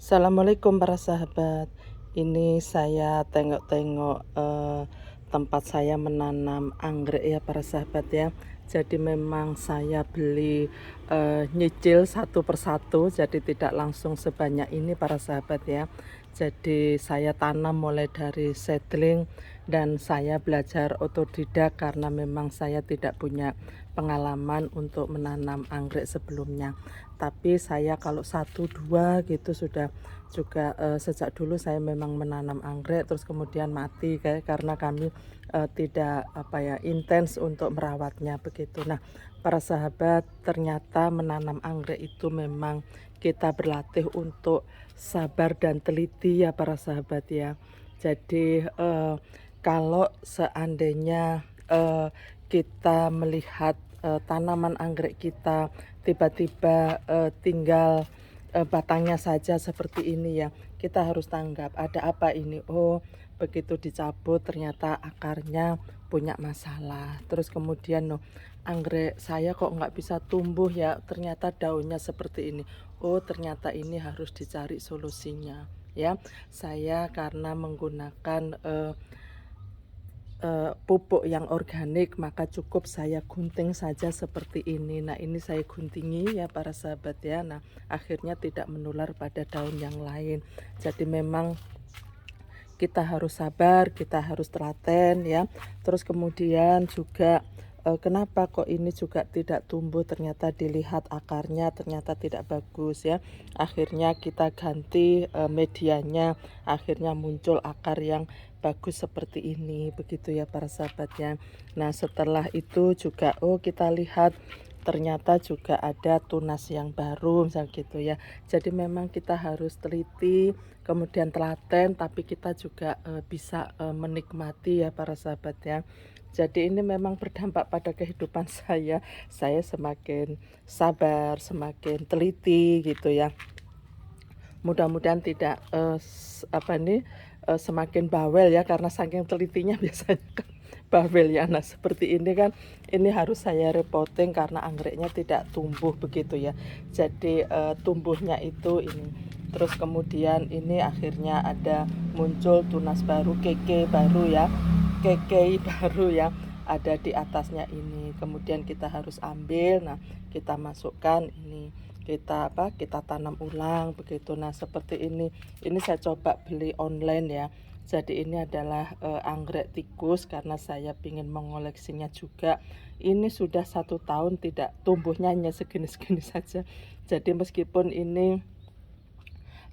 Assalamualaikum para sahabat. Ini saya tengok-tengok tempat saya menanam anggrek ya para sahabat ya. Jadi memang saya beli nyicil satu persatu, jadi tidak langsung sebanyak ini para sahabat ya. Jadi saya tanam mulai dari seedling dan saya belajar otodidak karena memang saya tidak punya pengalaman untuk menanam anggrek sebelumnya. Tapi saya kalau satu dua gitu sudah juga sejak dulu saya memang menanam anggrek terus kemudian mati karena kami tidak apa ya intens untuk merawatnya begitu. Nah, para sahabat, ternyata menanam anggrek itu memang kita berlatih untuk sabar dan teliti ya para sahabat ya. Jadi kalau seandainya kita melihat tanaman anggrek kita tiba-tiba tinggal batangnya saja seperti ini ya, kita harus tanggap ada apa ini. Oh, begitu dicabut ternyata akarnya punya masalah. Terus kemudian no, anggrek saya kok nggak bisa tumbuh ya, ternyata daunnya seperti ini. Oh, ternyata ini harus dicari solusinya ya. Saya karena menggunakan pupuk yang organik, maka cukup saya gunting saja seperti ini. Nah, ini saya guntingi ya para sahabat ya. Nah, akhirnya tidak menular pada daun yang lain. Jadi memang kita harus sabar, kita harus telaten ya. Terus kemudian juga kenapa kok ini juga tidak tumbuh, ternyata dilihat akarnya ternyata tidak bagus ya. Akhirnya kita ganti medianya, akhirnya muncul akar yang bagus seperti ini begitu ya para sahabatnya. Nah, setelah itu juga kita lihat ternyata juga ada tunas yang baru misal gitu ya. Jadi memang kita harus teliti, kemudian telaten, tapi kita juga bisa menikmati ya para sahabat ya. Jadi ini memang berdampak pada kehidupan saya. Saya semakin sabar, semakin teliti gitu ya. Mudah-mudahan tidak semakin bawel ya, karena saking telitinya biasanya kan bawel ya. Nah, seperti ini kan, ini harus saya repotting karena anggreknya tidak tumbuh begitu ya. Jadi tumbuhnya itu ini. Terus kemudian ini akhirnya ada muncul tunas baru, keke baru ya. Keke baru yang ada di atasnya ini. Kemudian kita harus ambil, nah kita masukkan ini, kita tanam ulang begitu. Nah, seperti ini saya coba beli online ya. Jadi ini adalah anggrek tikus karena saya ingin mengoleksinya juga. Ini sudah 1 tahun tidak tumbuhnya, hanya segini-segini saja. Jadi meskipun ini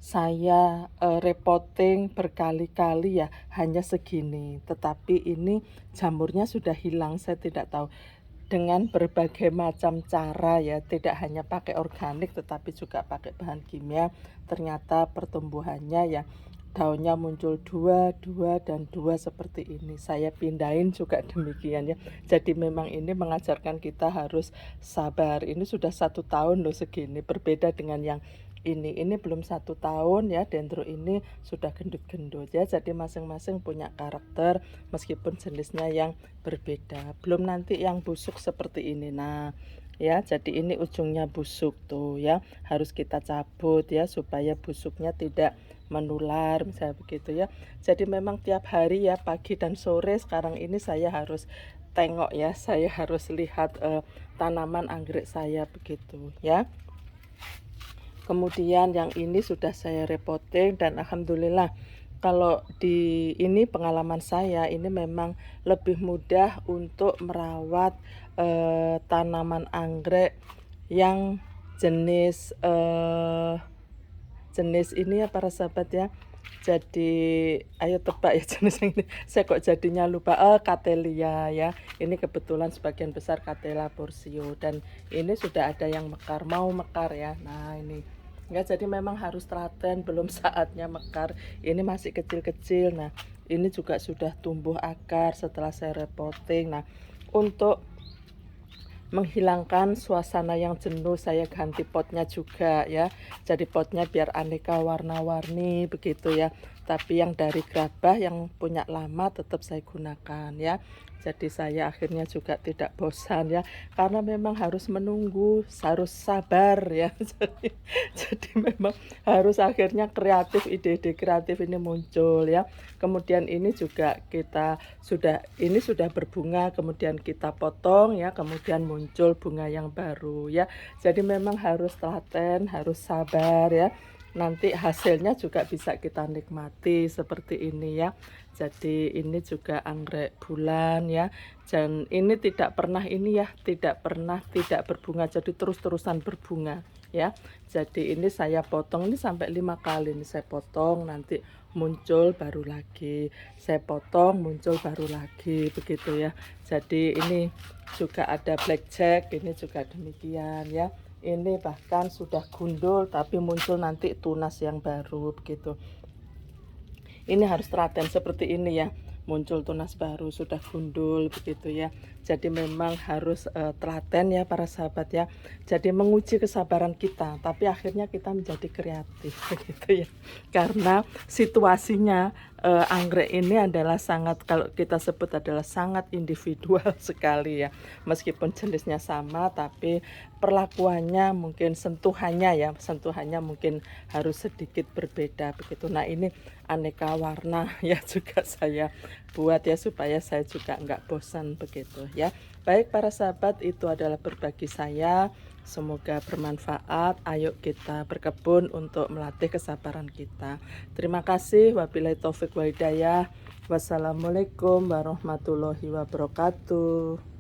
saya repotting berkali-kali ya hanya segini, tetapi ini jamurnya sudah hilang, saya tidak tahu. Dengan berbagai macam cara ya, tidak hanya pakai organik tetapi juga pakai bahan kimia, ternyata pertumbuhannya ya daunnya muncul dua, dua, dan dua seperti ini. Saya pindahin juga demikian ya. Jadi memang ini mengajarkan kita harus sabar. Ini sudah 1 tahun loh segini, berbeda dengan yang ini belum 1 tahun ya, dendro ini sudah gendut-gendut ya. Jadi masing-masing punya karakter meskipun jenisnya yang berbeda. Belum nanti yang busuk seperti ini. Nah, ya, jadi ini ujungnya busuk tuh ya. Harus kita cabut ya supaya busuknya tidak menular misalnya begitu ya. Jadi memang tiap hari ya, pagi dan sore sekarang ini saya harus tengok ya, saya harus lihat tanaman anggrek saya begitu ya. Kemudian yang ini sudah saya repotting dan alhamdulillah kalau di ini pengalaman saya ini memang lebih mudah untuk merawat tanaman anggrek yang jenis jenis ini ya para sahabat ya. Jadi ayo tebak ya jenis yang ini. Saya kok jadinya lupa. Cattleya ya. Ini kebetulan sebagian besar Cattleya Porcio dan ini sudah ada yang mekar, mau mekar ya. Nah, ini. Ya, jadi memang harus telaten, belum saatnya mekar. Ini masih kecil-kecil. Nah, ini juga sudah tumbuh akar setelah saya repotting. Nah, untuk menghilangkan suasana yang jenuh, saya ganti potnya juga ya. Jadi potnya biar aneka warna-warni begitu ya. tapi yang dari gerabah yang punya lama tetap saya gunakan ya. Jadi saya akhirnya juga tidak bosan ya, karena memang harus menunggu, harus sabar ya. Jadi memang harus akhirnya kreatif, ide-ide kreatif ini muncul ya. Kemudian ini juga ini sudah berbunga, kemudian kita potong ya, kemudian muncul bunga yang baru ya. Jadi memang harus telaten, harus sabar ya. Nanti hasilnya juga bisa kita nikmati seperti ini ya. Jadi ini juga anggrek bulan ya. Dan ini tidak pernah ini ya, tidak pernah tidak berbunga. Jadi terus-terusan berbunga ya. Jadi ini saya potong ini sampai 5 kali ini saya potong, nanti muncul baru lagi. Saya potong muncul baru lagi begitu ya. Jadi ini juga ada blackjack, ini juga demikian ya. Ini bahkan sudah gundul tapi muncul nanti tunas yang baru begitu. Ini harus telaten seperti ini ya. Muncul tunas baru sudah gundul begitu ya. Jadi memang harus telaten ya para sahabat ya. Jadi menguji kesabaran kita, tapi akhirnya kita menjadi kreatif begitu ya. Karena situasinya anggrek ini adalah sangat, kalau kita sebut adalah sangat individual sekali ya. Meskipun jenisnya sama tapi perlakuannya mungkin sentuhannya mungkin harus sedikit berbeda begitu. Nah, ini aneka warna ya juga saya buat ya supaya saya juga nggak bosan begitu ya. Baik para sahabat, itu adalah berbagi saya, semoga bermanfaat. Ayo kita berkebun untuk melatih kesabaran kita. Terima kasih. Wabillahi taufik wa hidayah. Wassalamualaikum warahmatullahi wabarakatuh.